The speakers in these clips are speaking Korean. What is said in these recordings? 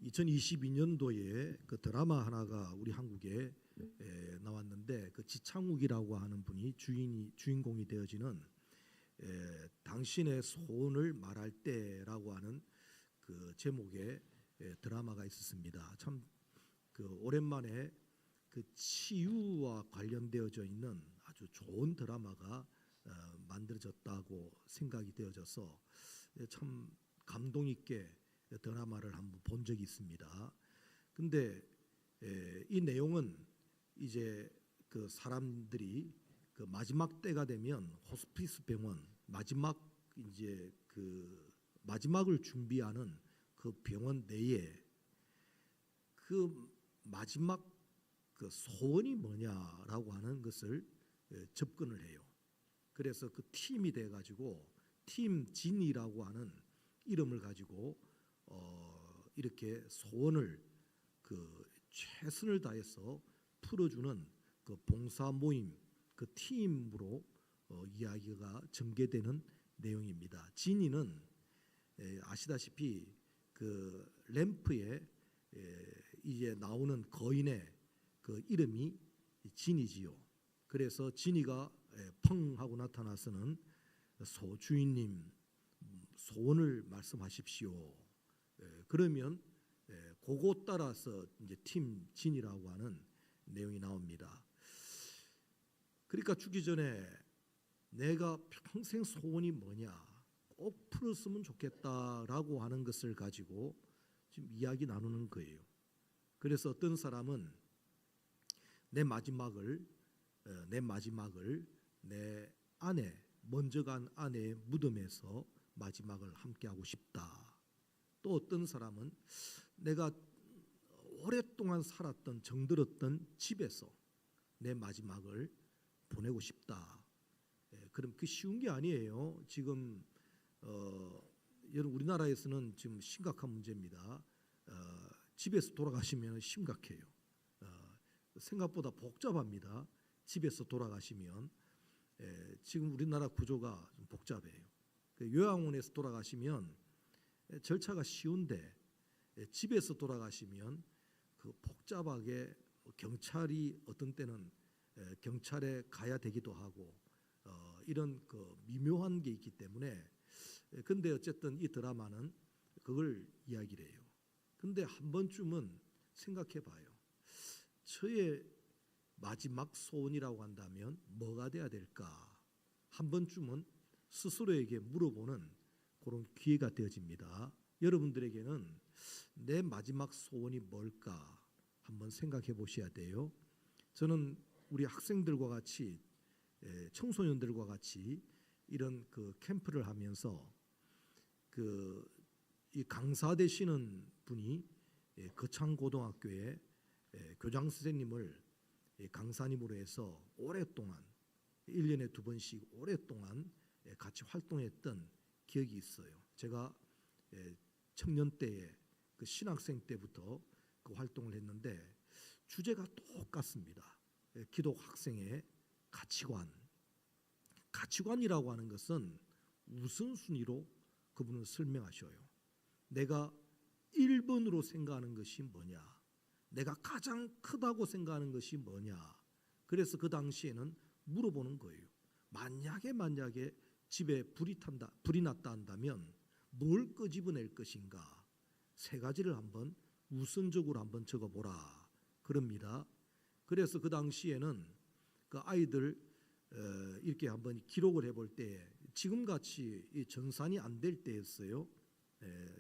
2022년도에 그 드라마 하나가 우리 한국에 나왔는데, 그 지창욱이라고 하는 분이 주인공이 되어지는 당신의 소원을 말할 때라고 하는 그 제목의 드라마가 있었습니다. 참 그 오랜만에 그 치유와 관련되어져 있는 아주 좋은 드라마가 만들어졌다고 생각이 되어져서 참 감동 있게 드라마를 한번 본 적이 있습니다. 근데 이 내용은 이제 그 사람들이 그 마지막 때가 되면 호스피스 병원, 마지막 이제 그 마지막을 준비하는 그 병원 내에 그 마지막 그 소원이 뭐냐라고 하는 것을 접근을 해요. 그래서 그 팀이 돼 가지고 팀 진이라고 하는 이름을 가지고 이렇게 소원을 그 최선을 다해서 풀어주는 그 봉사 모임, 그 팀으로 이야기가 전개되는 내용입니다. 진이는 아시다시피 그 램프에 이제 나오는 거인의 그 이름이 진이지요. 그래서 진이가 펑 하고 나타나서는 주인님 소원을 말씀하십시오. 그러면 그거 따라서 이제 팀 진이라고 하는 내용이 나옵니다. 그러니까 죽기 전에 내가 평생 소원이 뭐냐, 꼭 풀었으면 좋겠다라고 하는 것을 가지고 지금 이야기 나누는 거예요. 그래서 어떤 사람은 내 마지막을 내 아내, 먼저 간 아내의 무덤에서 마지막을 함께하고 싶다. 또 어떤 사람은 내가 오랫동안 살았던 정들었던 집에서 내 마지막을 보내고 싶다. 그럼 그 쉬운 게 아니에요. 지금 여러분 우리나라에서는 지금 심각한 문제입니다. 집에서 돌아가시면 심각해요. 생각보다 복잡합니다. 집에서 돌아가시면 지금 우리나라 구조가 좀 복잡해요. 요양원에서 돌아가시면 절차가 쉬운데 집에서 돌아가시면 그 복잡하게 경찰이 어떤 때는 경찰에 가야 되기도 하고 이런 그 미묘한 게 있기 때문에, 근데 어쨌든 이 드라마는 그걸 이야기를 해요. 근데 한 번쯤은 생각해 봐요. 저의 마지막 소원이라고 한다면 뭐가 돼야 될까? 한 번쯤은 스스로에게 물어보는 그런 기회가 되어집니다. 여러분들에게는 내 마지막 소원이 뭘까? 한번 생각해 보셔야 돼요. 저는 우리 학생들과 같이 청소년들과 같이 이런 그 캠프를 하면서 이 강사 되시는 분이 거창고등학교에 교장 선생님을 강사님으로 해서 오랫동안 1년에 2번씩 오랫동안 같이 활동했던 기억이 있어요. 제가 청년 때에 그 신학생 때부터 그 활동을 했는데 주제가 똑같습니다. 기독 학생의 가치관이라고 하는 것은 우선순위로 그분은 설명하셔요. 내가 1번으로 생각하는 것이 뭐냐, 내가 가장 크다고 생각하는 것이 뭐냐. 그래서 그 당시에는 물어보는 거예요. 만약에 집에 불이 났다 한다면 뭘 끄집어낼 것인가. 3가지를 한번 우선적으로 한번 적어보라 그럽니다. 그래서 그 당시에는 그 아이들 이렇게 한번 기록을 해볼 때 지금같이 전산이 안 될 때였어요.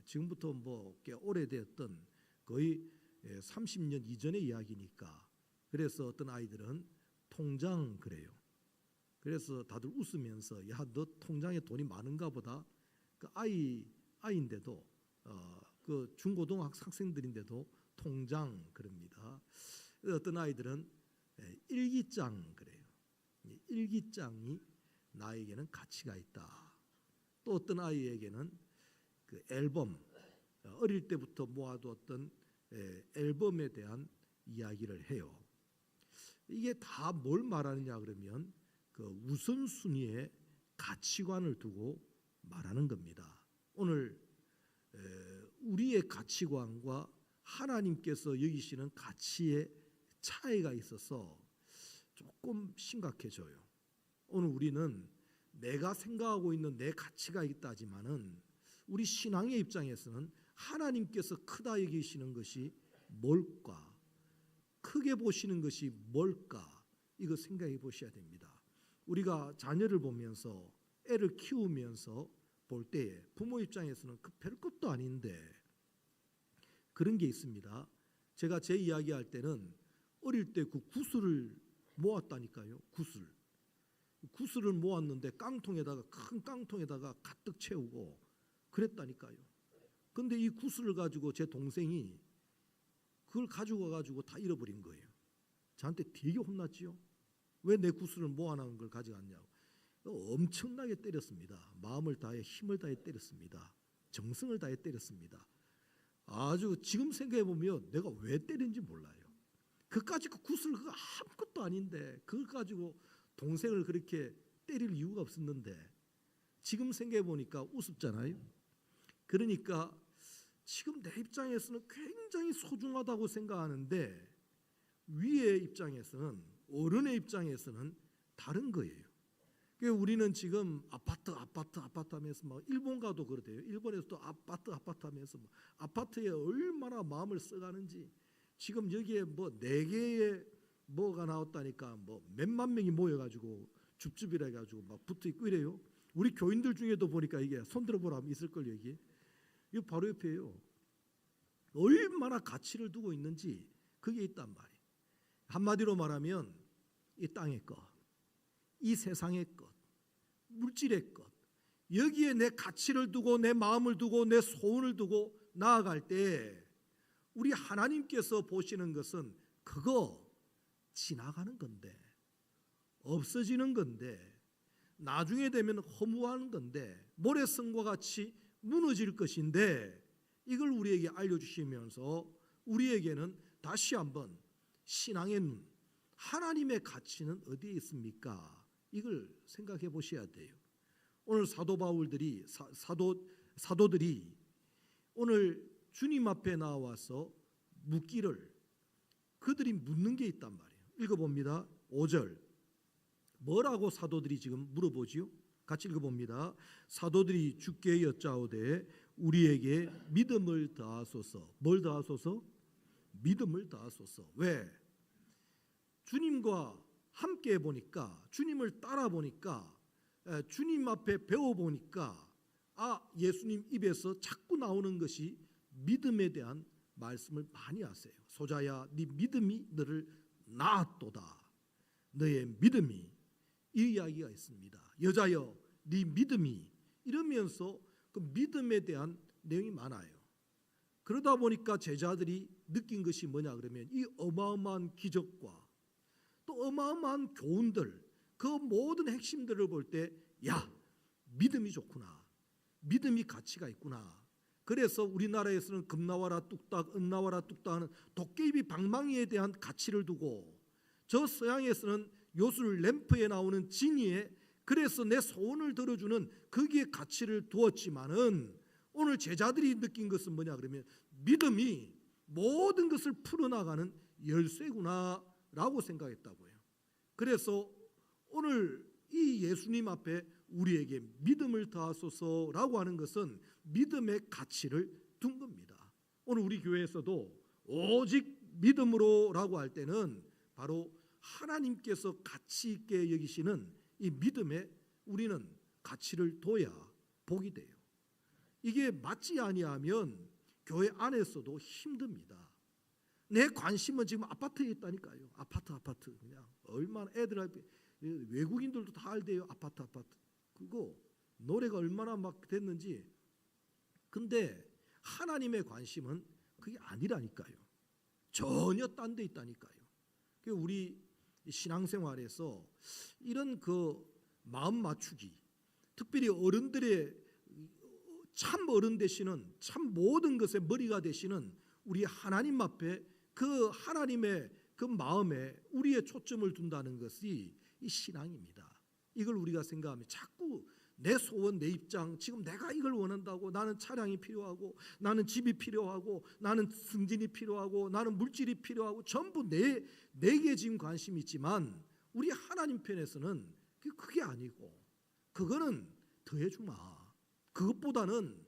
지금부터 뭐 꽤 오래되었던 거의 30년 이전의 이야기니까. 그래서 어떤 아이들은 통장 그래요. 그래서 다들 웃으면서 야, 너 통장에 돈이 많은가 보다. 그 아이인데도 그 중고등학생들인데도 통장 그럽니다. 어떤 아이들은 일기장 그래요. 일기장이 나에게는 가치가 있다. 또 어떤 아이에게는 그 앨범, 어릴 때부터 모아두었던 앨범에 대한 이야기를 해요. 이게 다 뭘 말하느냐 그러면 그 우선순위의 가치관을 두고 말하는 겁니다. 오늘 우리의 가치관과 하나님께서 여기시는 가치의 차이가 있어서 조금 심각해져요. 오늘 우리는 내가 생각하고 있는 내 가치가 있다지만은 우리 신앙의 입장에서는 하나님께서 크다 여기시는 것이 뭘까? 크게 보시는 것이 뭘까? 이거 생각해 보셔야 됩니다. 우리가 자녀를 보면서 애를 키우면서 볼 때에 부모 입장에서는 그 별것도 아닌데 그런 게 있습니다. 제가 제 이야기할 때는 어릴 때 그 구슬을 모았다니까요. 구슬을 모았는데 깡통에다가 큰 깡통에다가 가득 채우고 그랬다니까요. 근데 이 구슬을 가지고 제 동생이 그걸 가지고 가지고 다 잃어버린 거예요. 저한테 되게 혼났지요. 왜 내 구슬을 모아놓은 걸 가져갔냐고. 엄청나게 때렸습니다. 마음을 다해 힘을 다해 때렸습니다. 정성을 다해 때렸습니다. 아주 지금 생각해 보면 내가 왜 때린지 몰라요. 그까지 그 구슬 그거 아무것도 아닌데 그걸 가지고 동생을 그렇게 때릴 이유가 없었는데 지금 생각해 보니까 우습잖아요. 그러니까 지금 내 입장에서는 굉장히 소중하다고 생각하는데 위의 입장에서는 어른의 입장에서는 다른 거예요. 그러니까 우리는 지금 아파트 하면서 막 일본 가도 그러대요. 일본에서도 아파트 하면서 아파트에 얼마나 마음을 써가는지 지금 여기에 뭐 4개의 뭐가 나왔다니까 뭐 몇만 명이 모여가지고 줍줍이라 해가지고 막 붙어있고 이래요. 우리 교인들 중에도 보니까 이게 손들어 보라면 있을걸 여기. 이거 바로 옆에요. 얼마나 가치를 두고 있는지 그게 있단 말이에요. 한마디로 말하면 이 땅의 것, 이 세상의 것, 물질의 것 여기에 내 가치를 두고 내 마음을 두고 내 소원을 두고 나아갈 때 우리 하나님께서 보시는 것은 그거 지나가는 건데 없어지는 건데 나중에 되면 허무한 건데 모래성과 같이 무너질 것인데 이걸 우리에게 알려주시면서 우리에게는 다시 한번 신앙의 눈 하나님의 가치는 어디에 있습니까? 이걸 생각해 보셔야 돼요. 오늘 사도 바울들이 사도들이 오늘 주님 앞에 나와서 묻기를 그들이 묻는 게 있단 말이에요. 읽어봅니다. 5절 뭐라고 사도들이 지금 물어보지요? 같이 읽어봅니다. 사도들이 주께 여짜오되 우리에게 믿음을 더하소서. 뭘 더하소서? 믿음을 더하소서. 왜? 주님과 함께 보니까 주님을 따라 보니까 주님 앞에 배워 보니까 예수님 입에서 자꾸 나오는 것이 믿음에 대한 말씀을 많이 하세요. 소자야 네 믿음이 너를 낳았도다. 너의 믿음이 이 이야기가 있습니다. 여자여 네 믿음이 이러면서 그 믿음에 대한 내용이 많아요. 그러다 보니까 제자들이 느낀 것이 뭐냐 그러면 이 어마어마한 기적과 또 어마어마한 교훈들 그 모든 핵심들을 볼 때 야 믿음이 좋구나. 믿음이 가치가 있구나. 그래서 우리나라에서는 금 나와라 뚝딱 은 나와라 뚝딱 하는 도깨비 방망이에 대한 가치를 두고 저 서양에서는 요술 램프에 나오는 지니에 그래서 내 소원을 들어주는 거기에 가치를 두었지만은 오늘 제자들이 느낀 것은 뭐냐 그러면 믿음이 모든 것을 풀어나가는 열쇠구나 라고 생각했다고요. 그래서 오늘 이 예수님 앞에 우리에게 믿음을 더하소서라고 하는 것은 믿음의 가치를 둔 겁니다. 오늘 우리 교회에서도 오직 믿음으로라고 할 때는 바로 하나님께서 가치 있게 여기시는 이 믿음에 우리는 가치를 둬야 복이 돼요. 이게 맞지 아니하면 교회 안에서도 힘듭니다. 내 관심은 지금 아파트에 있다니까요. 아파트 그냥 얼마나 애들한테 외국인들도 다 알대요. 아파트 그거 노래가 얼마나 막 됐는지. 근데 하나님의 관심은 그게 아니라니까요. 전혀 딴 데 있다니까요. 우리 신앙생활에서 이런 그 마음 맞추기, 특별히 어른들의 참 어른 되시는 참 모든 것의 머리가 되시는 우리 하나님 앞에 그 하나님의 그 마음에 우리의 초점을 둔다는 것이 이 신앙입니다. 이걸 우리가 생각하면 자꾸 내 소원, 내 입장, 지금 내가 이걸 원한다고, 나는 차량이 필요하고, 나는 집이 필요하고, 나는 승진이 필요하고, 나는 물질이 필요하고, 전부 내게 지금 관심이 있지만 우리 하나님 편에서는 그게 아니고, 그거는 더해주마. 그것보다는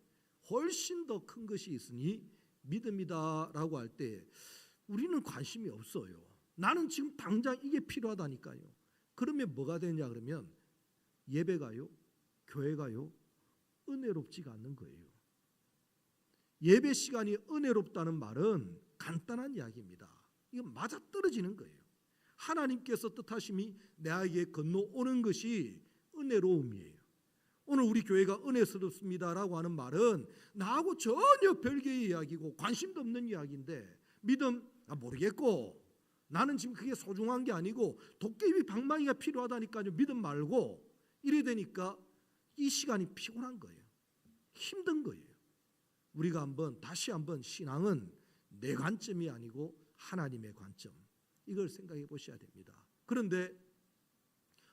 훨씬 더 큰 것이 있으니 믿음이다라고 할 때 우리는 관심이 없어요. 나는 지금 당장 이게 필요하다니까요. 그러면 뭐가 되냐 그러면 예배가요, 교회가요, 은혜롭지가 않는 거예요. 예배 시간이 은혜롭다는 말은 간단한 이야기입니다. 이건 맞아떨어지는 거예요. 하나님께서 뜻하심이 내에게 건너오는 것이 은혜로움이에요. 오늘 우리 교회가 은혜스럽습니다라고 하는 말은 나하고 전혀 별개의 이야기고 관심도 없는 이야기인데, 믿음 모르겠고, 나는 지금 그게 소중한 게 아니고 도깨비 방망이가 필요하다니까요. 믿음 말고 이래 되니까 이 시간이 피곤한 거예요. 힘든 거예요. 우리가 다시 한번 신앙은 내 관점이 아니고 하나님의 관점, 이걸 생각해 보셔야 됩니다. 그런데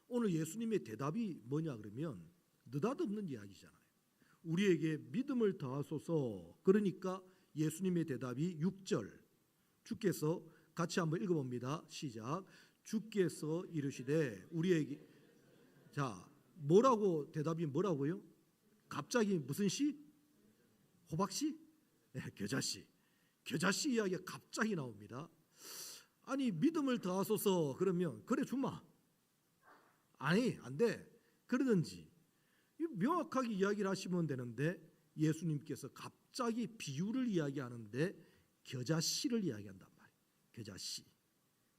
오늘 예수님의 대답이 뭐냐 그러면 느닷없는 이야기잖아요. 우리에게 믿음을 더하소서. 그러니까 예수님의 대답이 6절, 주께서 같이 한번 읽어봅니다. 시작. 주께서 이르시되 우리에게, 자, 뭐라고, 대답이 뭐라고요? 갑자기 무슨 시? 호박씨? 네, 겨자씨. 겨자씨 이야기가 갑자기 나옵니다. 아니, 믿음을 더하소서 그러면 그래 주마. 아니, 안 돼. 그러든지 명확하게 이야기를 하시면 되는데 예수님께서 갑자기 비유를 이야기하는데 겨자씨를 이야기한단 말이에요. 겨자씨.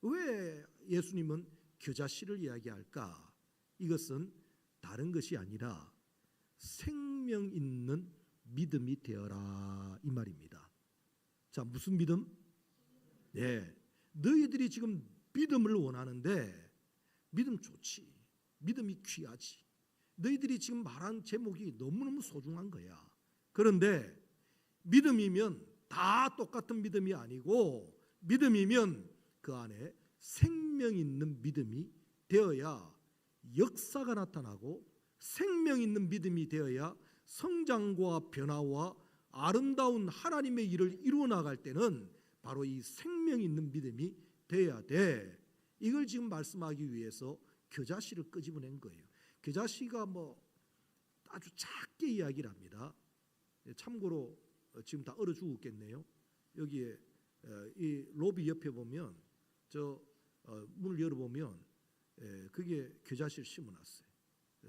왜 예수님은 겨자씨를 이야기할까? 이것은 다른 것이 아니라 생명 있는 믿음이 되어라, 이 말입니다. 자, 무슨 믿음? 네, 너희들이 지금 믿음을 원하는데 믿음 좋지, 믿음이 귀하지, 너희들이 지금 말한 제목이 너무너무 소중한 거야. 그런데 믿음이면 다 똑같은 믿음이 아니고, 믿음이면 그 안에 생명 있는 믿음이 되어야 역사가 나타나고, 생명 있는 믿음이 되어야 성장과 변화와 아름다운 하나님의 일을 이루어 나갈 때는 바로 이 생명 있는 믿음이 돼야 돼. 이걸 지금 말씀하기 위해서 겨자씨를 끄집어낸 거예요. 겨자씨가 아주 작게 이야기를 합니다. 참고로 지금 다 얼어 죽었겠네요. 여기에 이 로비 옆에 보면 문을 열어보면 그게 겨자씨를 심어놨어요.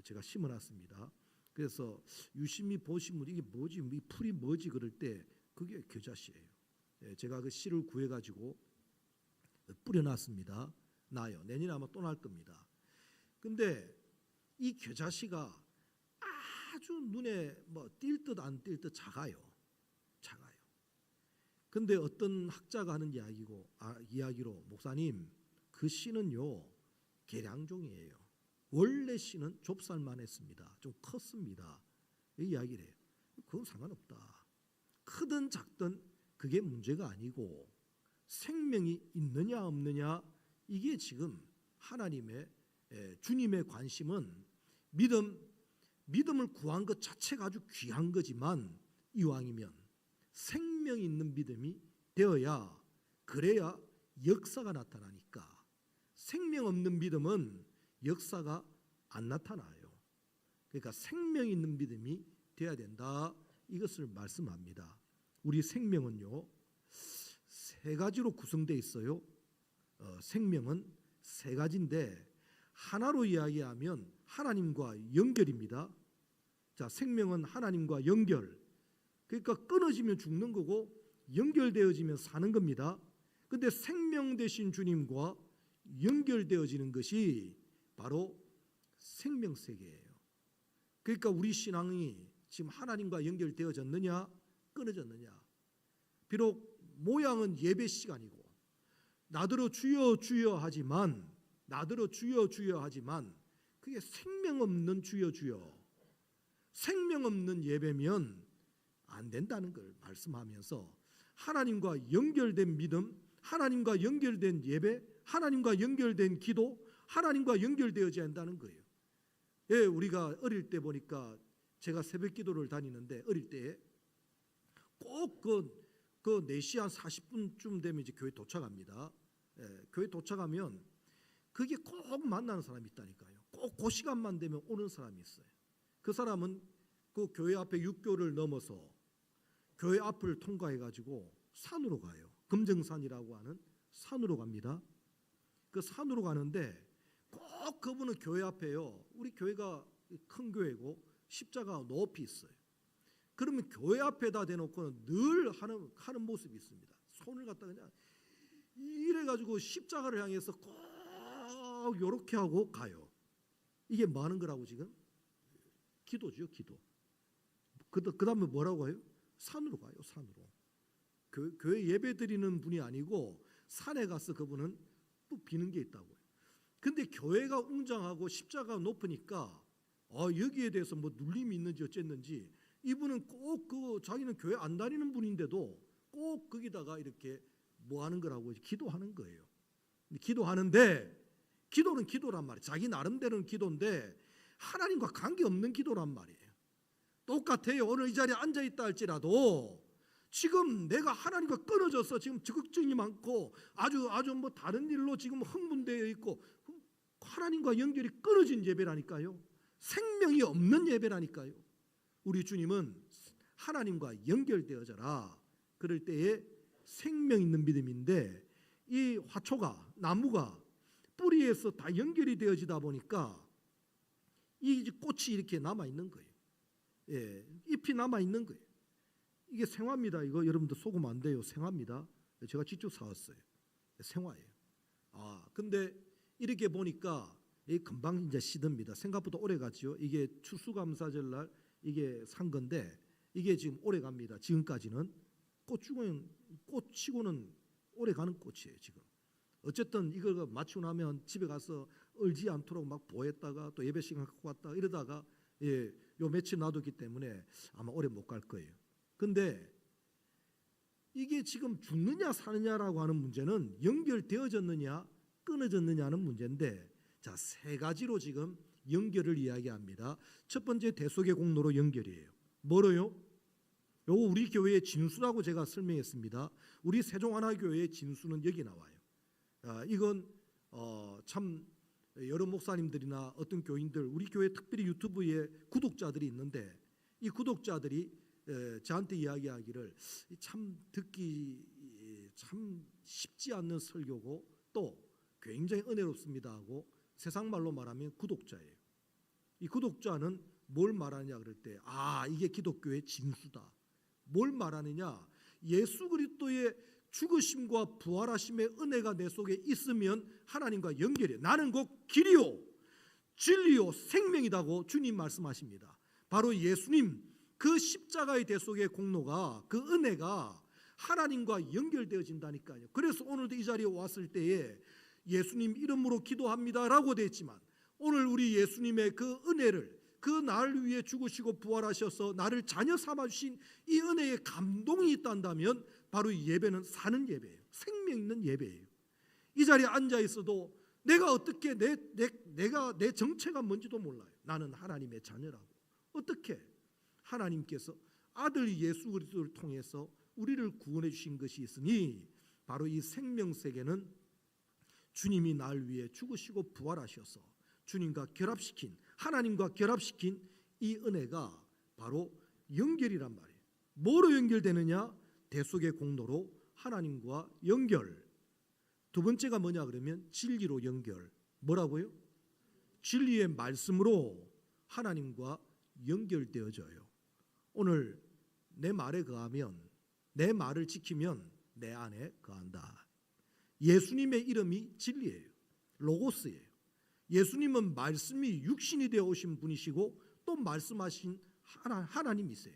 제가 심어놨습니다. 그래서 유심히 보시면 이게 뭐지, 이 풀이 뭐지 그럴 때 그게 겨자씨예요. 제가 그 씨를 구해가지고 뿌려놨습니다. 나요. 내년에 아마 또 날 겁니다. 근데 이 겨자씨가 아주 눈에 띌 듯 안 띌 듯 작아요. 근데 어떤 학자가 하는 이야기로 목사님, 그 씨는요 계량종이에요. 원래 씨는 좁쌀만 했습니다. 좀 컸습니다. 이 이야기를 해요. 그건 상관없다. 크든 작든 그게 문제가 아니고 생명이 있느냐 없느냐, 이게 지금 하나님의 주님의 관심은 믿음을 구한 것 자체가 아주 귀한 거지만, 이왕이면 생명 있는 믿음이 되어야, 그래야 역사가 나타나니까. 생명 없는 믿음은 역사가 안 나타나요. 그러니까 생명 있는 믿음이 되어야 된다, 이것을 말씀합니다. 우리 생명은요 세 가지로 구성되어 있어요. 생명은 세 가지인데 하나로 이야기하면 하나님과 연결입니다. 자, 생명은 하나님과 연결. 그러니까 끊어지면 죽는 거고 연결되어지면 사는 겁니다. 근데 생명 되신 주님과 연결되어지는 것이 바로 생명세계예요. 그러니까 우리 신앙이 지금 하나님과 연결되어졌느냐 끊어졌느냐. 비록 모양은 예배 시간이고 나더러 주여 주여 하지만 그게 생명 없는 주여 주여, 생명 없는 예배면 안 된다는 걸 말씀하면서, 하나님과 연결된 믿음, 하나님과 연결된 예배, 하나님과 연결된 기도, 하나님과 연결되어져야 한다는 거예요. 예, 우리가 어릴 때 보니까 제가 새벽 기도를 다니는데 어릴 때 꼭 그 4시 한 40분쯤 되면 이제 교회 도착합니다. 예, 교회 도착하면 그게 꼭 만나는 사람이 있다니까요. 꼭 그 시간만 되면 오는 사람이 있어요. 그 사람은 그 교회 앞에 육교를 넘어서 교회 앞을 통과해 가지고 산으로 가요. 금정산이라고 하는 산으로 갑니다. 그 산으로 가는데 꼭 그분은 교회 앞에요. 우리 교회가 큰 교회고 십자가 높이 있어요. 그러면 교회 앞에다 대놓고는 늘 하는 모습이 있습니다. 손을 갖다 그냥 이래 가지고 십자가를 향해서 꼭 이렇게 하고 가요. 이게 뭐 하는 거라고 지금? 기도죠, 기도. 그 다음에 뭐라고 해요? 산으로 가요, 산으로. 교회 예배 드리는 분이 아니고 산에 가서 그분은 또 비는 게 있다고요. 근데 교회가 웅장하고 십자가가 높으니까 여기에 대해서 뭐 눌림이 있는지 어쨌는지 이분은 꼭 자기는 교회 안 다니는 분인데도 꼭 거기다가 이렇게 뭐 하는 거라고 기도하는 거예요. 기도하는데 기도는 기도란 말이에요. 자기 나름대로는 기도인데 하나님과 관계없는 기도란 말이에요. 똑같아요. 오늘 이 자리에 앉아있다 할지라도 지금 내가 하나님과 끊어져서 지금 적극적이 많고 아주 뭐 다른 일로 지금 흥분되어 있고 하나님과 연결이 끊어진 예배라니까요. 생명이 없는 예배라니까요. 우리 주님은 하나님과 연결되어져라. 그럴 때에 생명 있는 믿음인데 이 화초가 나무가 뿌리에서 다 연결이 되어지다 보니까 이 꽃이 이렇게 남아 있는 거예요. 예, 잎이 남아 있는 거예요. 이게 생화입니다. 이거 여러분들 속으면 안 돼요. 생화입니다. 제가 직접 사왔어요. 생화예요. 근데 이렇게 보니까 금방 이제 시듭니다. 생각보다 오래 갔죠. 이게 추수감사절 날 이게 산 건데 이게 지금 오래 갑니다. 지금까지는 꽃치고는 오래 가는 꽃이에요. 지금 어쨌든 이걸 맞추고 나면 집에 가서 얼지 않도록 막 보했다가 또 예배 시간 갖고 왔다가 이러다가 요 며칠 놔두기 때문에 아마 오래 못 갈 거예요. 근데 이게 지금 죽느냐 사느냐라고 하는 문제는 연결되어졌느냐 끊어졌느냐는 문제인데 자, 세 가지로 지금 연결을 이야기합니다. 첫 번째 대속의 공로로 연결이에요. 뭐로요? 요거 우리 교회의 진수라고 제가 설명했습니다. 우리 세종하나교회의 진수는 여기 나와요. 이건 참 여러 목사님들이나 어떤 교인들 우리 교회 특별히 유튜브에 구독자들이 있는데 이 구독자들이 저한테 이야기하기를 참 듣기 참 쉽지 않는 설교고 또 굉장히 은혜롭습니다 하고 세상 말로 말하면 구독자예요. 이 구독자는 뭘 말하느냐 그럴 때 이게 기독교의 진수다. 뭘 말하느냐? 예수 그리스도의 죽으심과 부활하심의 은혜가 내 속에 있으면 하나님과 연결해. 나는 곧 길이요 진리요 생명이다고 주님 말씀하십니다. 바로 예수님 그 십자가의 대속의 공로가 그 은혜가 하나님과 연결되어진다니까요. 그래서 오늘도 이 자리에 왔을 때에 예수님 이름으로 기도합니다라고 되어 있지만 오늘 우리 예수님의 그 은혜를 그 나를 위해 죽으시고 부활하셔서 나를 자녀 삼아주신 이 은혜에 감동이 있단다면 바로 이 예배는 사는 예배예요. 생명 있는 예배예요. 이 자리에 앉아 있어도 내가 어떻게 내가 내 정체가 뭔지도 몰라요. 나는 하나님의 자녀라고. 어떻게 하나님께서 아들 예수 그리스도를 통해서 우리를 구원해 주신 것이 있으니 바로 이 생명세계는 주님이 날 위해 죽으시고 부활하셔서 주님과 결합시킨 하나님과 결합시킨 이 은혜가 바로 연결이란 말이에요. 뭐로 연결되느냐? 대속의 공로로 하나님과 연결. 두 번째가 뭐냐 그러면 진리로 연결. 뭐라고요? 진리의 말씀으로 하나님과 연결되어져요. 오늘 내 말에 거하면 내 말을 지키면 내 안에 거한다. 예수님의 이름이 진리예요. 로고스예요. 예수님은 말씀이 육신이 되어 오신 분이시고 또 말씀하신 하나님이세요.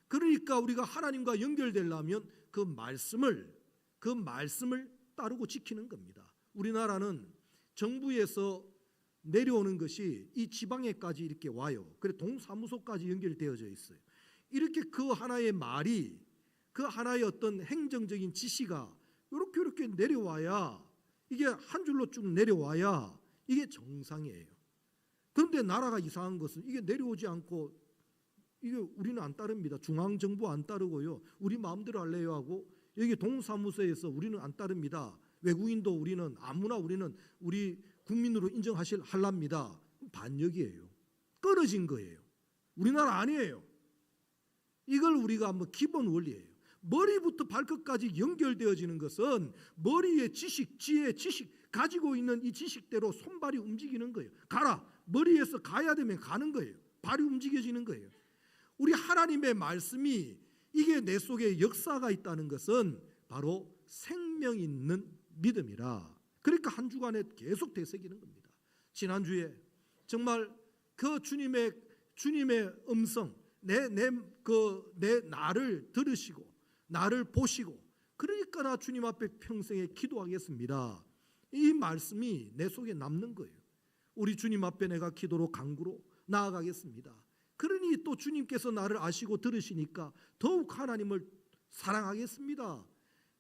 그러니까 우리가 하나님과 연결되려면 그 말씀을 따르고 지키는 겁니다. 우리나라는 정부에서 내려오는 것이 이 지방에까지 이렇게 와요. 그래 동사무소까지 연결되어져 있어요. 이렇게 그 하나의 말이 그 하나의 어떤 행정적인 지시가 이렇게 내려와야 이게 한 줄로 쭉 내려와야 이게 정상이에요. 그런데 나라가 이상한 것은 이게 내려오지 않고 이게 우리는 안 따릅니다. 중앙정부 안 따르고요. 우리 마음대로 할래요 하고 여기 동사무소에서 우리는 안 따릅니다. 외국인도 우리는 아무나 우리는 우리 국민으로 할랍니다. 반역이에요. 끊어진 거예요. 우리나라 아니에요. 이걸 우리가 한번 기본 원리예요. 머리부터 발끝까지 연결되어지는 것은 머리의 지식, 지혜, 지식 가지고 있는 이 지식대로 손발이 움직이는 거예요. 가라. 머리에서 가야 되면 가는 거예요. 발이 움직여지는 거예요. 우리 하나님의 말씀이 이게 내 속에 역사가 있다는 것은 바로 생명 있는 믿음이라. 그러니까 한 주간에 계속 되새기는 겁니다. 지난주에 정말 그 주님의 음성, 내 나를 들으시고 나를 보시고, 그러니까 나 주님 앞에 평생에 기도하겠습니다. 이 말씀이 내 속에 남는 거예요. 우리 주님 앞에 내가 기도로 간구로 나아가겠습니다. 그러니 또 주님께서 나를 아시고 들으시니까 더욱 하나님을 사랑하겠습니다.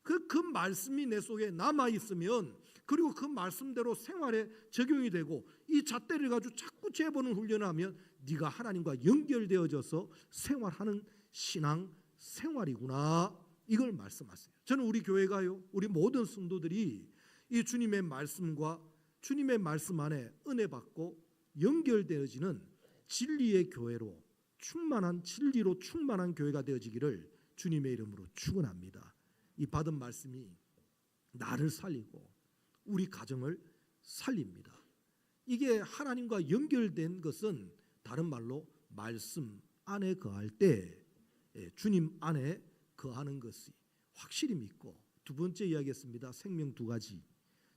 그 말씀이 내 속에 남아 있으면, 그리고 그 말씀대로 생활에 적용이 되고, 이 잣대를 가지고 자꾸 재보는 훈련하면 네가 하나님과 연결되어져서 생활하는 신앙 생활이구나, 이걸 말씀하세요. 저는 우리 교회가요, 우리 모든 성도들이 이 주님의 말씀과 주님의 말씀 안에 은혜 받고 연결되어지는 진리의 교회로, 충만한 진리로 충만한 교회가 되어지기를 주님의 이름으로 축원합니다. 이 받은 말씀이 나를 살리고 우리 가정을 살립니다. 이게 하나님과 연결된 것은 다른 말로 말씀 안에 거할 때 주님 안에 거하는 것이 확실히 믿고, 두 번째 이야기했습니다. 생명 두 가지.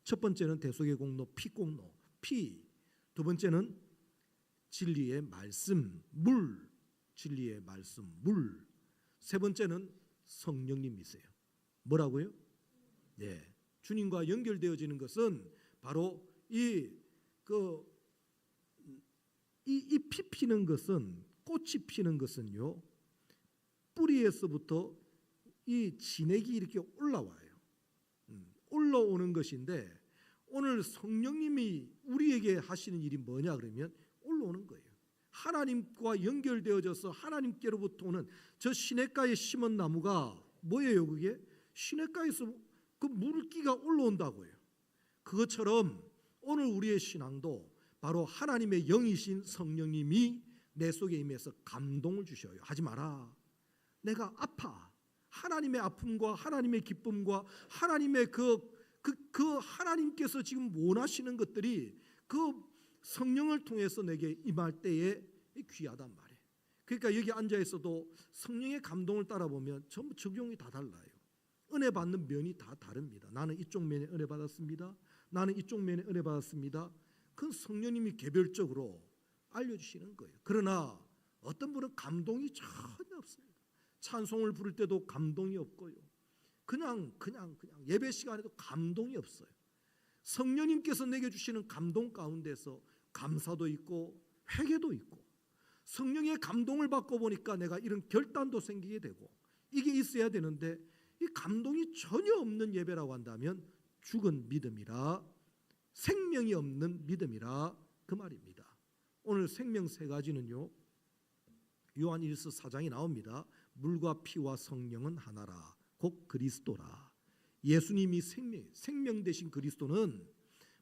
첫 번째는 대속의 공로, 피공로, 피. 두 번째는 진리의 말씀, 물. 진리의 말씀, 물. 세 번째는 성령님이세요. 뭐라고요? 네. 주님과 연결되어지는 것은 바로 이 피 피는 것은, 꽃이 피는 것은요, 뿌리에서부터 이 진액이 이렇게 올라와요. 올라오는 것인데, 오늘 성령님이 우리에게 하시는 일이 뭐냐 그러면 올라오는 거예요. 하나님과 연결되어져서 하나님께로부터 오는, 저 시냇가에 심은 나무가 뭐예요? 그게 시냇가에서 그 물기가 올라온다고요. 그것처럼 오늘 우리의 신앙도 바로 하나님의 영이신 성령님이 내 속에 임해서 감동을 주셔요. 하지 마라. 내가 아파. 하나님의 아픔과 하나님의 기쁨과 하나님의 그 하나님께서 지금 원하시는 것들이 그 성령을 통해서 내게 임할 때에 귀하단 말이에요. 그러니까 여기 앉아 있어도 성령의 감동을 따라 보면 전부 적용이 다 달라요. 은혜 받는 면이 다 다릅니다. 나는 이쪽 면에 은혜 받았습니다. 나는 이쪽 면에 은혜 받았습니다. 그건 성령님이 개별적으로 알려주시는 거예요. 그러나 어떤 분은 감동이 전혀 없습니다. 찬송을 부를 때도 감동이 없고요. 그냥 예배 시간에도 감동이 없어요. 성령님께서 내게 주시는 감동 가운데서 감사도 있고 회개도 있고, 성령의 감동을 받고 보니까 내가 이런 결단도 생기게 되고, 이게 있어야 되는데 이 감동이 전혀 없는 예배라고 한다면 죽은 믿음이라, 생명이 없는 믿음이라 그 말입니다. 오늘 생명 세 가지는요, 요한 1서 4장에 나옵니다. 물과 피와 성령은 하나라, 곧 그리스도라. 예수님이 생명 되신 그리스도는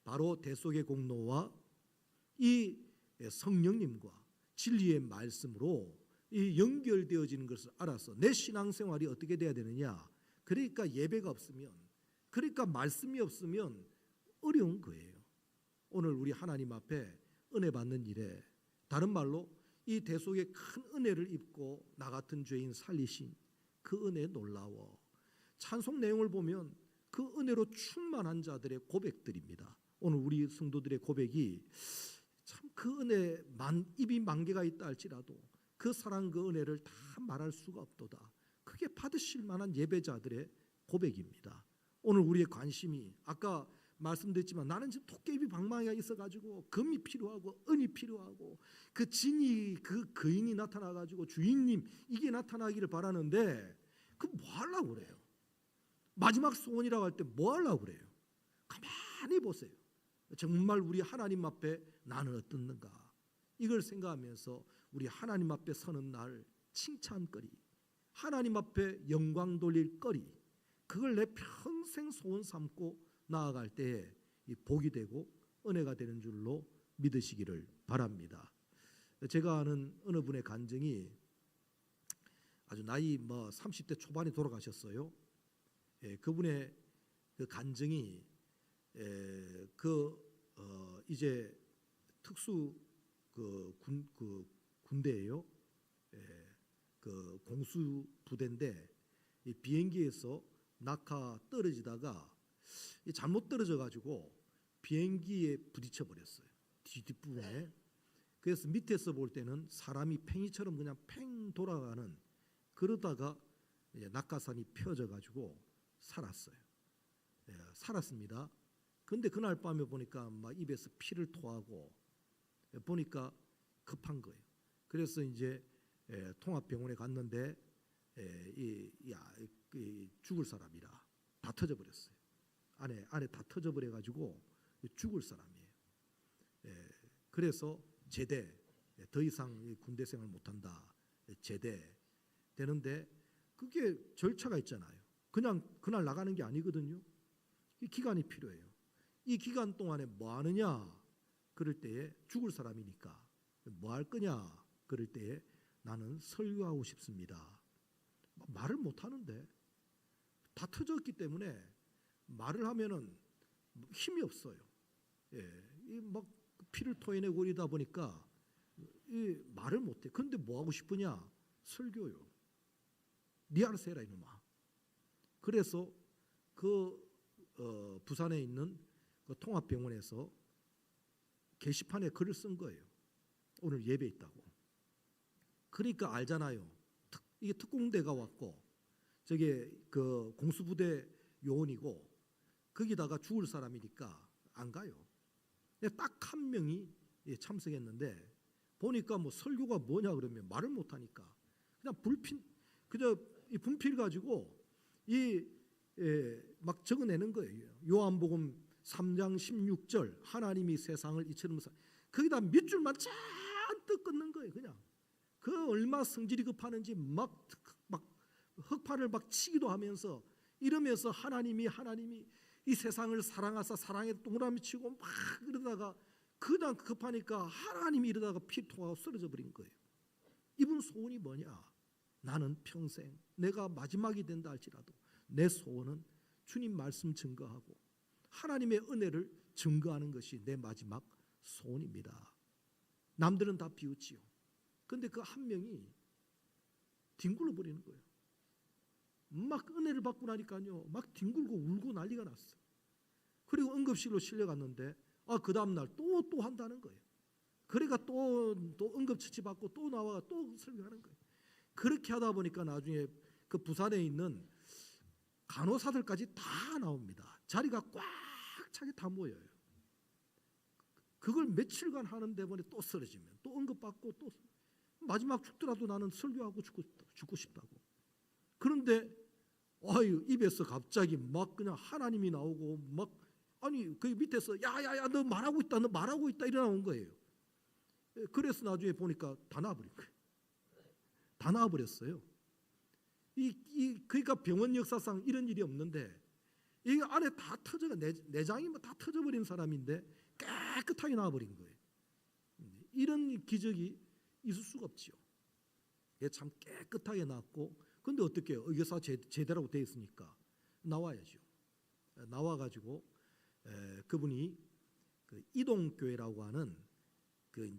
바로 대속의 공로와 이 성령님과 진리의 말씀으로 이 연결되어지는 것을 알아서 내 신앙생활이 어떻게 돼야 되느냐. 그러니까 예배가 없으면, 그러니까 말씀이 없으면 어려운 거예요. 오늘 우리 하나님 앞에 은혜 받는 일에, 다른 말로 이 대속의 큰 은혜를 입고 나 같은 죄인 살리신 그 은혜 놀라워. 찬송 내용을 보면 그 은혜로 충만한 자들의 고백들입니다. 오늘 우리 성도들의 고백이 참 그 은혜 입이 만 개가 있다 할지라도 그 사랑 그 은혜를 다 말할 수가 없도다. 그게 받으실 만한 예배자들의 고백입니다. 오늘 우리의 관심이, 아까 말씀드렸지만 나는 지금 도깨비 방망이가 있어가지고 금이 필요하고 은이 필요하고 그 진이 그 거인이 나타나가지고 주인님 이게 나타나기를 바라는데 그 뭐 하려고 그래요? 마지막 소원이라고 할 때 뭐 하려고 그래요? 가만히 보세요. 정말 우리 하나님 앞에 나는 어떻는가? 이걸 생각하면서 우리 하나님 앞에 서는 날 칭찬거리, 하나님 앞에 영광 돌릴 거리, 그걸 내 평생 소원 삼고 나아갈 때에 복이 되고 은혜가 되는 줄로 믿으시기를 바랍니다. 제가 아는 어느 분의 간증이 아주 나이 30대 초반에 돌아가셨어요. 그분의 그 간증이 이제 특수 군대예요. 그 공수 부대인데 이 비행기에서 낙하 떨어지다가 잘못 떨어져 가지고 비행기에 부딪혀 버렸어요. 뒷부분에. 그래서 밑에서 볼 때는 사람이 팽이처럼 그냥 팽 돌아가는, 그러다가 이제 낙하산이 펴져 가지고 살았어요. 살았습니다. 근데 그날 밤에 보니까 막 입에서 피를 토하고 보니까 급한 거예요. 그래서 이제 통합병원에 갔는데 죽을 사람이라 다 터져 버렸어요. 안에 다 터져 버려 가지고 죽을 사람이에요. 그래서 제대, 더 이상 군대 생활 못 한다. 제대 되는데 그게 절차가 있잖아요. 그냥 그날 나가는 게 아니거든요. 이 기간이 필요해요. 이 기간 동안에 뭐 하느냐? 그럴 때에 죽을 사람이니까 뭐 할 거냐? 그럴 때에 나는 설교하고 싶습니다. 말을 못 하는데 다 터졌기 때문에 말을 하면은 힘이 없어요. 막 피를 토해내고 이러다 보니까 말을 못해. 그런데 뭐 하고 싶으냐? 설교요. 네 알아서 해라 이놈아. 그래서 부산에 있는 그 통합병원에서 게시판에 글을 쓴 거예요. 오늘 예배 있다고. 그러니까 알잖아요. 이게 특공대가 왔고 저게 그 공수부대 요원이고 거기다가 죽을 사람이니까 안 가요. 딱 한 명이 참석했는데 보니까 뭐 설교가 뭐냐 그러면 말을 못 하니까 그냥 그저 이 분필 가지고 막 적어내는 거예요. 요한복음 3장 16절 하나님이 세상을 이처럼 거기다 몇 줄만 잔뜩 끊는 거예요. 그냥 그 얼마 성질이 급하는지 막 흑파를 막 치기도 하면서 이러면서 하나님이 이 세상을 사랑하사 사랑에 동그라미 치고 막 이러다가 그냥 급하니까 하나님이 이러다가 피 통하고 쓰러져 버린 거예요. 이분 소원이 뭐냐? 나는 평생 내가 마지막이 된다 할지라도 내 소원은 주님 말씀 증거하고 하나님의 은혜를 증거하는 것이 내 마지막 소원입니다. 남들은 다 비웃지요. 그런데 그 한 명이 뒹굴러 버리는 거예요. 막 은혜를 받고 나니까요, 막 뒹굴고 울고 난리가 났어요. 그리고 응급실로 실려갔는데 그 다음날 또 한다는 거예요. 그러니까 또 응급처치 받고 또 나와 또 설교하는 거예요. 그렇게 하다 보니까 나중에 그 부산에 있는 간호사들까지 다 나옵니다. 자리가 꽉 차게 다 모여요. 그걸 며칠간 하는데 보니 또 쓰러지면 또 응급받고 또 마지막 죽더라도 나는 설교하고 죽고 싶다고. 그런데 입에서 갑자기 막 그냥 하나님이 나오고 막 그 밑에서 야야야 너 말하고 있다 이러나온 거예요. 그래서 나중에 보니까 다 나와버린 거예요. 다 나와버렸어요. 그러니까 병원 역사상 이런 일이 없는데 이 안에 다 터져가 내장이 다 터져버린 사람인데 깨끗하게 나와버린 거예요. 이런 기적이 있을 수가 없지요. 참 깨끗하게 나왔고, 근데 어떻게 해요? 의교사 제대로 되어 있으니까 나와야죠. 나와가지고 그분이 그 이동교회라고 하는 그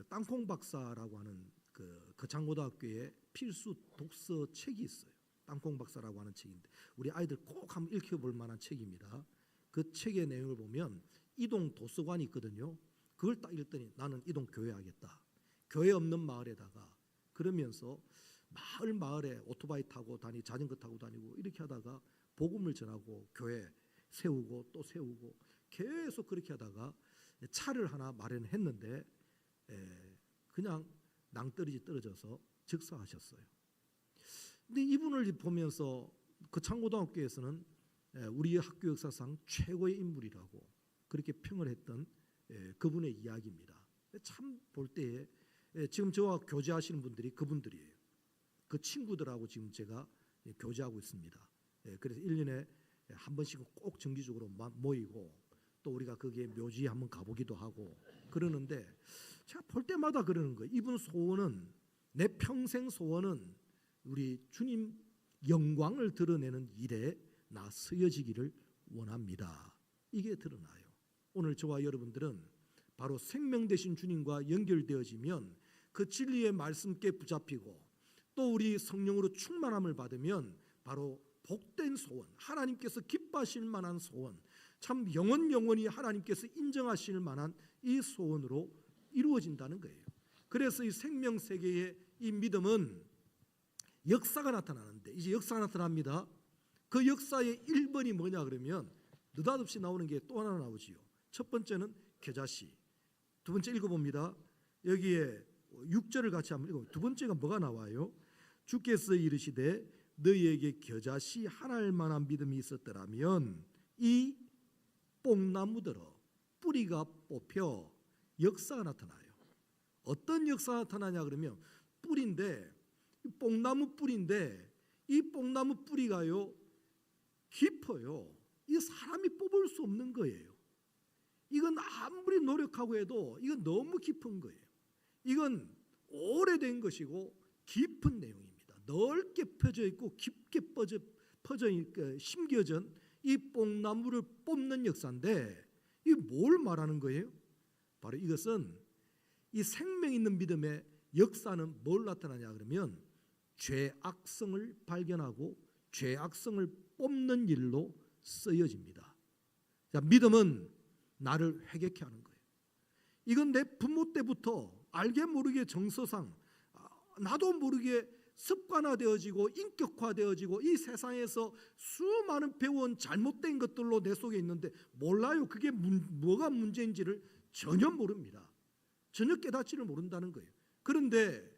땅콩 박사라고 하는 그 거창고등학교에 필수 독서 책이 있어요. 땅콩 박사라고 하는 책인데 우리 아이들 꼭 한번 읽혀볼 만한 책입니다. 그 책의 내용을 보면 이동 도서관이 있거든요. 그걸 딱 읽더니 나는 이동 교회 하겠다. 교회 없는 마을에다가 그러면서 마을에 오토바이 타고 자전거 타고 다니고 이렇게 하다가 복음을 전하고 교회 세우고 또 세우고 계속 그렇게 하다가 차를 하나 마련했는데 그냥 낭떠러지 떨어져서 즉사하셨어요. 근데 이분을 보면서 그 창고등학교에서는 우리 학교 역사상 최고의 인물이라고 그렇게 평을 했던 그분의 이야기입니다. 참 볼 때에 지금 저와 교제하시는 분들이 그분들이에요. 그 친구들하고 지금 제가 교제하고 있습니다. 그래서 1년에 한 번씩은 꼭 정기적으로 모이고 또 우리가 거기에 묘지에 한번 가보기도 하고 그러는데 제가 볼 때마다 그러는 거예요. 이분 소원은 내 평생 소원은 우리 주님 영광을 드러내는 일에 나 쓰여지기를 원합니다. 이게 드러나요. 오늘 저와 여러분들은 바로 생명 되신 주님과 연결되어지면 그 진리의 말씀께 붙잡히고 또 우리 성령으로 충만함을 받으면 바로 복된 소원, 하나님께서 기뻐하실 만한 소원, 참 영원히 하나님께서 인정하실 만한 이 소원으로 이루어진다는 거예요. 그래서 이 생명 세계의 이 믿음은 역사가 나타나는데 이제 역사가 나타납니다. 그 역사의 1번이 뭐냐 그러면 느닷없이 나오는 게 또 하나 나오지요. 첫 번째는 겨자씨. 두 번째 읽어봅니다. 여기에 6절을 같이 한번 읽어봅니다. 두 번째가 뭐가 나와요? 주께서 이르시되 너희에게 겨자씨 하나일 만한 믿음이 있었더라면 이 뽕나무들어 뿌리가 뽑혀 역사가 나타나요. 어떤 역사가 나타나냐 그러면 뿌리인데 뽕나무 뿌리인데 이 뽕나무 뿌리가요 깊어요. 이 사람이 뽑을 수 없는 거예요. 이건 아무리 노력하고 해도 이건 너무 깊은 거예요. 이건 오래된 것이고 깊은 내용입니다. 넓게 펴져 있고 깊게 퍼져 심겨진 이 뽕나무를 뽑는 역사인데 이게 뭘 말하는 거예요? 바로 이것은 이 생명 있는 믿음의 역사는 뭘 나타나냐 그러면 죄악성을 발견하고 죄악성을 뽑는 일로 쓰여집니다. 자, 믿음은 나를 회개케 하는 거예요. 이건 내 부모 때부터 알게 모르게 정서상 나도 모르게 습관화되어지고 인격화되어지고 이 세상에서 수많은 배워온 잘못된 것들로 내 속에 있는데 몰라요. 그게 뭐가 문제인지를 전혀 모릅니다. 전혀 깨닫지를 모른다는 거예요. 그런데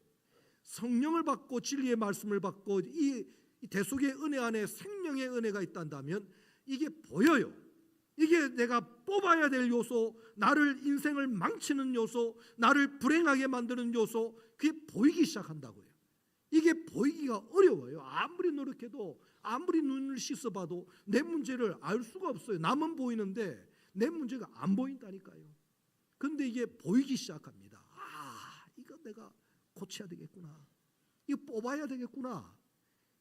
성령을 받고 진리의 말씀을 받고 이 대속의 은혜 안에 생명의 은혜가 있단다면 이게 보여요. 이게 내가 뽑아야 될 요소, 나를 인생을 망치는 요소, 나를 불행하게 만드는 요소, 그게 보이기 시작한다고요. 이게 보이기가 어려워요. 아무리 노력해도 아무리 눈을 씻어봐도 내 문제를 알 수가 없어요. 남은 보이는데 내 문제가 안 보인다니까요. 그런데 이게 보이기 시작합니다. 이거 내가 고쳐야 되겠구나. 이거 뽑아야 되겠구나.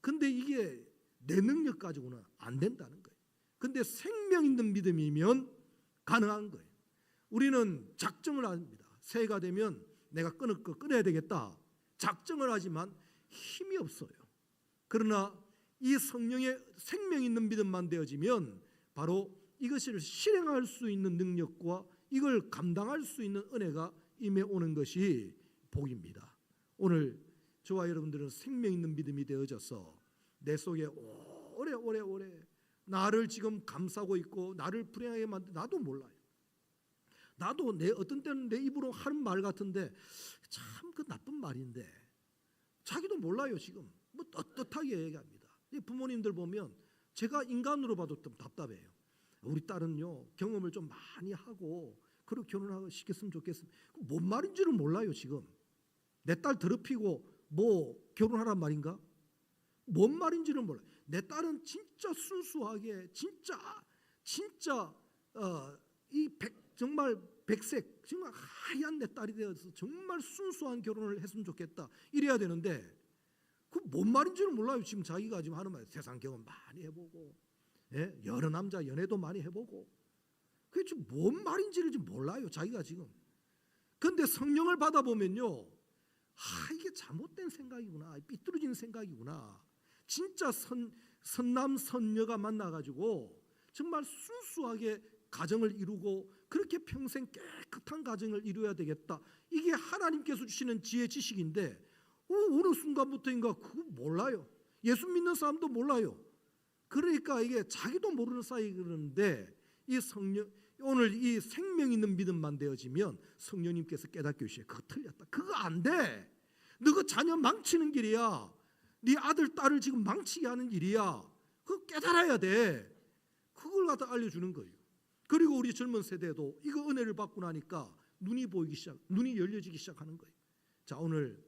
근데 이게 내 능력 가지고는 안 된다는 거예요. 근데 생명 있는 믿음이면 가능한 거예요. 우리는 작정을 합니다. 새해가 되면 내가 끊을 거 끊어야 되겠다. 작정을 하지만 힘이 없어요. 그러나 이 성령의 생명 있는 믿음만 되어지면 바로 이것을 실행할 수 있는 능력과 이걸 감당할 수 있는 은혜가 임해 오는 것이 복입니다. 오늘 저와 여러분들은 생명 있는 믿음이 되어져서 내 속에 오래 나를 지금 감싸고 있고 나를 불행하게 만든 나도 몰라요. 나도 어떤 때는 내 입으로 하는 말 같은데 참 그 나쁜 말인데 자기도 몰라요. 지금 뭐 떳떳하게 얘기합니다. 부모님들 보면 제가 인간으로 봐도 좀 답답해요. 우리 딸은요 경험을 좀 많이 하고 그리고 결혼하고 시켰으면 좋겠습니다. 뭔 말인지를 몰라요. 지금 내 딸 더럽히고 뭐 결혼하란 말인가? 뭔 말인지를 몰라요. 내 딸은 진짜 순수하게 진짜 정말 백색 정말 하얀 내 딸이 되어서 정말 순수한 결혼을 했으면 좋겠다 이래야 되는데 그 뭔 말인지는 몰라요. 지금 자기가 지금 하는 말 세상 경험 많이 해보고 여러 남자 연애도 많이 해보고 그게 지금 뭔 말인지를 지금 몰라요. 자기가 지금. 그런데 성령을 받아보면요 이게 잘못된 생각이구나, 삐뚤어진 생각이구나. 진짜 선남 선녀가 만나가지고 정말 순수하게 가정을 이루고 그렇게 평생 깨끗한 가정을 이루어야 되겠다. 이게 하나님께서 주시는 지혜 지식인데 어느 순간부터인가 그거 몰라요. 예수 믿는 사람도 몰라요. 그러니까 이게 자기도 모르는 사이 그러는데 이 성령 오늘 이 생명 있는 믿음만 되어지면 성령님께서 깨닫게 해주셔요. 그거 틀렸다. 그거 안 돼. 너 그 자녀 망치는 길이야. 네 아들 딸을 지금 망치게 하는 일이야. 그거 깨달아야 돼. 그걸 갖다 알려주는 거예요. 그리고 우리 젊은 세대도 이거 은혜를 받고 나니까 눈이 열려지기 시작하는 거예요. 자, 오늘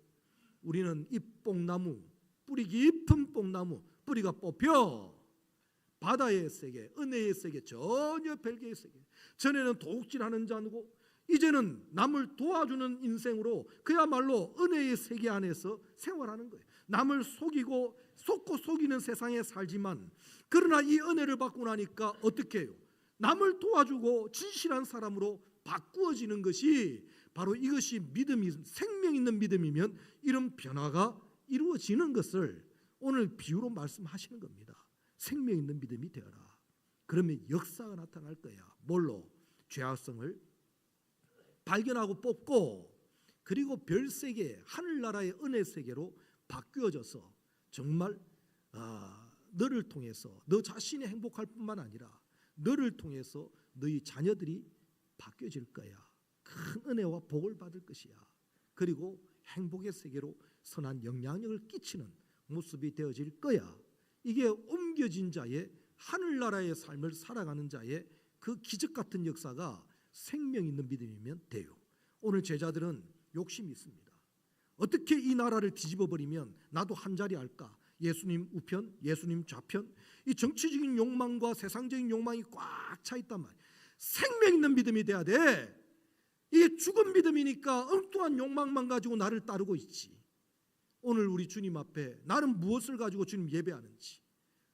우리는 이 뽕나무, 뿌리 깊은 뽕나무, 뿌리가 뽑혀 바다의 세계, 은혜의 세계, 전혀 별개의 세계. 전에는 도둑질하는 자고 이제는 남을 도와주는 인생으로 그야말로 은혜의 세계 안에서 생활하는 거예요. 남을 속이고 속고 속이는 세상에 살지만 그러나 이 은혜를 받고 나니까 어떻게 해요? 남을 도와주고 진실한 사람으로 바꾸어지는 것이 바로 이것이 믿음이 생명 있는 믿음이면 이런 변화가 이루어지는 것을 오늘 비유로 말씀하시는 겁니다. 생명 있는 믿음이 되어라. 그러면 역사가 나타날 거야. 뭘로? 죄악성을 발견하고 뽑고 그리고 별세계 하늘나라의 은혜 세계로 바뀌어져서 정말 너를 통해서 너 자신이 행복할 뿐만 아니라 너를 통해서 너희 자녀들이 바뀌어질 거야. 큰 은혜와 복을 받을 것이야. 그리고 행복의 세계로 선한 영향력을 끼치는 모습이 되어질 거야. 이게 옮겨진 자의 하늘나라의 삶을 살아가는 자의 그 기적 같은 역사가 생명 있는 믿음이면 돼요. 오늘 제자들은 욕심이 있습니다. 어떻게 이 나라를 뒤집어 버리면 나도 한 자리 할까? 예수님 우편, 예수님 좌편, 이 정치적인 욕망과 세상적인 욕망이 꽉 차 있단 말이에요. 생명 있는 믿음이 돼야 돼. 이게 죽은 믿음이니까 엉뚱한 욕망만 가지고 나를 따르고 있지. 오늘 우리 주님 앞에 나는 무엇을 가지고 주님 예배하는지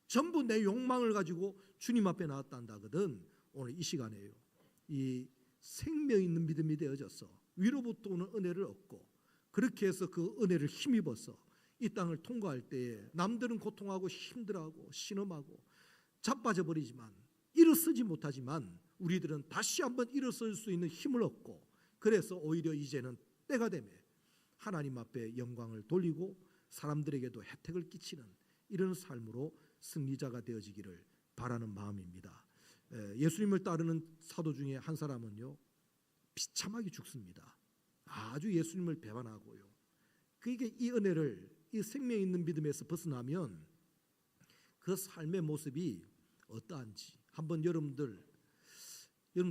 전부 내 욕망을 가지고 주님 앞에 나왔단다거든. 오늘 이 시간에요. 이 생명 있는 믿음이 되어져서 위로부터 오는 은혜를 얻고 그렇게 해서 그 은혜를 힘입어서 이 땅을 통과할 때에 남들은 고통하고 힘들어하고 신음하고 자빠져 버리지만 일어서지 못하지만 우리들은 다시 한번 일어설 수 있는 힘을 얻고 그래서 오히려 이제는 때가 되면 하나님 앞에 영광을 돌리고 사람들에게도 혜택을 끼치는 이런 삶으로 승리자가 되어지기를 바라는 마음입니다. 예수님을 따르는 사도 중에 한 사람은요 비참하게 죽습니다. 아주 예수님을 배반하고요. 그게 이 은혜를 이 생명 있는 믿음에서 벗어나면 그 삶의 모습이 어떠한지 한번 여러분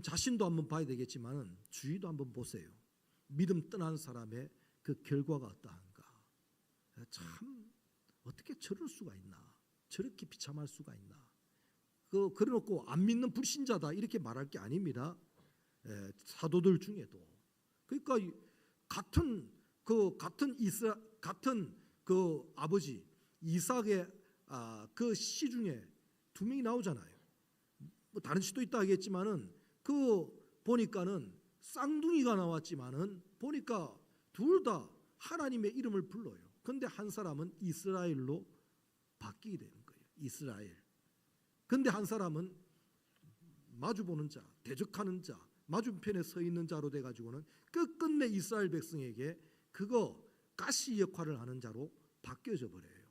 자신도 한번 봐야 되겠지만 주위도 한번 보세요. 믿음 떠난 사람의 그 결과가 어떠한가. 참 어떻게 저럴 수가 있나. 저렇게 비참할 수가 있나. 그래놓고 안 믿는 불신자다 이렇게 말할 게 아닙니다. 사도들 중에도 그러니까 같은 아버지 이삭의 그 시 중에 두 명이 나오잖아요. 뭐 다른 시도 있다 하겠지만은 그 보니까는 쌍둥이가 나왔지만은 보니까 둘 다 하나님의 이름을 불러요. 그런데 한 사람은 이스라엘로 바뀌게 되는 거예요. 이스라엘. 근데 한 사람은 마주보는 자, 대적하는 자, 맞은편에 서 있는 자로 돼 가지고는 끝끝내 이스라엘 백성에게 그거 가시 역할을 하는 자로 바뀌어져 버려요.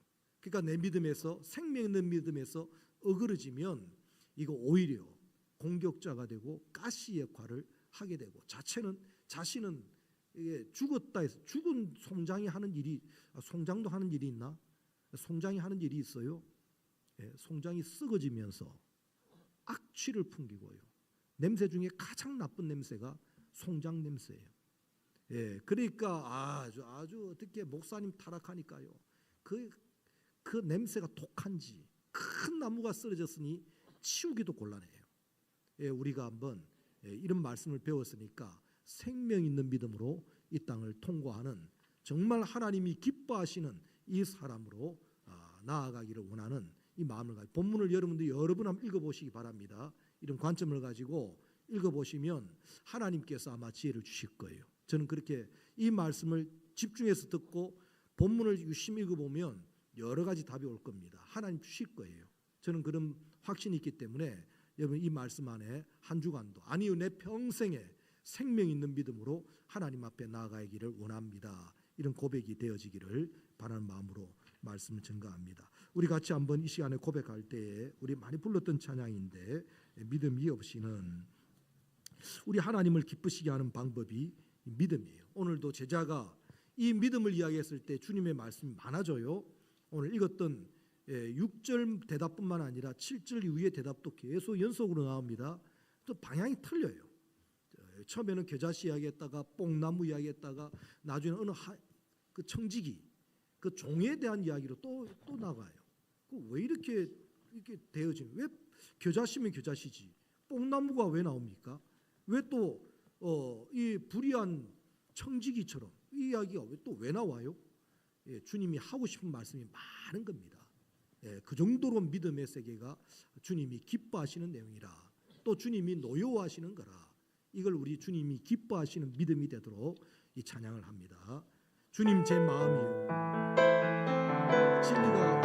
그러니까 내 믿음에서 생명 있는 믿음에서 어그러지면 이거 오히려 공격자가 되고 가시 역할을 하게 되고 자신은 이게 죽었다 해서 죽은 송장이 하는 일이 송장도 하는 일이 있나? 송장이 하는 일이 있어요. 송장이 썩어지면서 악취를 풍기고요. 냄새 중에 가장 나쁜 냄새가 송장 냄새예요. 그러니까 아주 어떻게 목사님 타락하니까요. 그 냄새가 독한지 큰 나무가 쓰러졌으니 치우기도 곤란해요. 우리가 한번 이런 말씀을 배웠으니까 생명 있는 믿음으로 이 땅을 통과하는 정말 하나님이 기뻐하시는 이 사람으로 나아가기를 원하는 이 마음을 가지고 본문을 여러분들 여러 번 한번 읽어보시기 바랍니다. 이런 관점을 가지고 읽어보시면 하나님께서 아마 지혜를 주실 거예요. 저는 그렇게 이 말씀을 집중해서 듣고 본문을 유심히 읽어보면 여러 가지 답이 올 겁니다. 하나님 주실 거예요. 저는 그런 확신이 있기 때문에 여러분 이 말씀 안에 한 주간도 아니요 내 평생에 생명 있는 믿음으로 하나님 앞에 나아가기를 원합니다. 이런 고백이 되어지기를 바라는 마음으로 말씀을 전가합니다. 우리 같이 한번 이 시간에 고백할 때에 우리 많이 불렀던 찬양인데 믿음이 없이는 우리 하나님을 기쁘시게 하는 방법이 믿음이에요. 오늘도 제자가 이 믿음을 이야기했을 때 주님의 말씀이 많아져요. 오늘 읽었던 6절 대답뿐만 아니라 7절 이후의 대답도 계속 연속으로 나옵니다. 또 방향이 틀려요. 처음에는 겨자씨 이야기했다가 뽕나무 이야기했다가 나중에 어느 그 청지기 그 종에 대한 이야기로 또 나가요. 왜 이렇게 되어지는? 왜 겨자씨면 겨자씨지 뽕나무가 왜 나옵니까? 왜 또 이 불의한 청지기처럼 이 이야기가 왜 나와요? 주님이 하고 싶은 말씀이 많은 겁니다. 그 정도로 믿음의 세계가 주님이 기뻐하시는 내용이라, 또 주님이 노여워하시는 거라. 이걸 우리 주님이 기뻐하시는 믿음이 되도록 이 찬양을 합니다. 주님 제 마음이요 진리가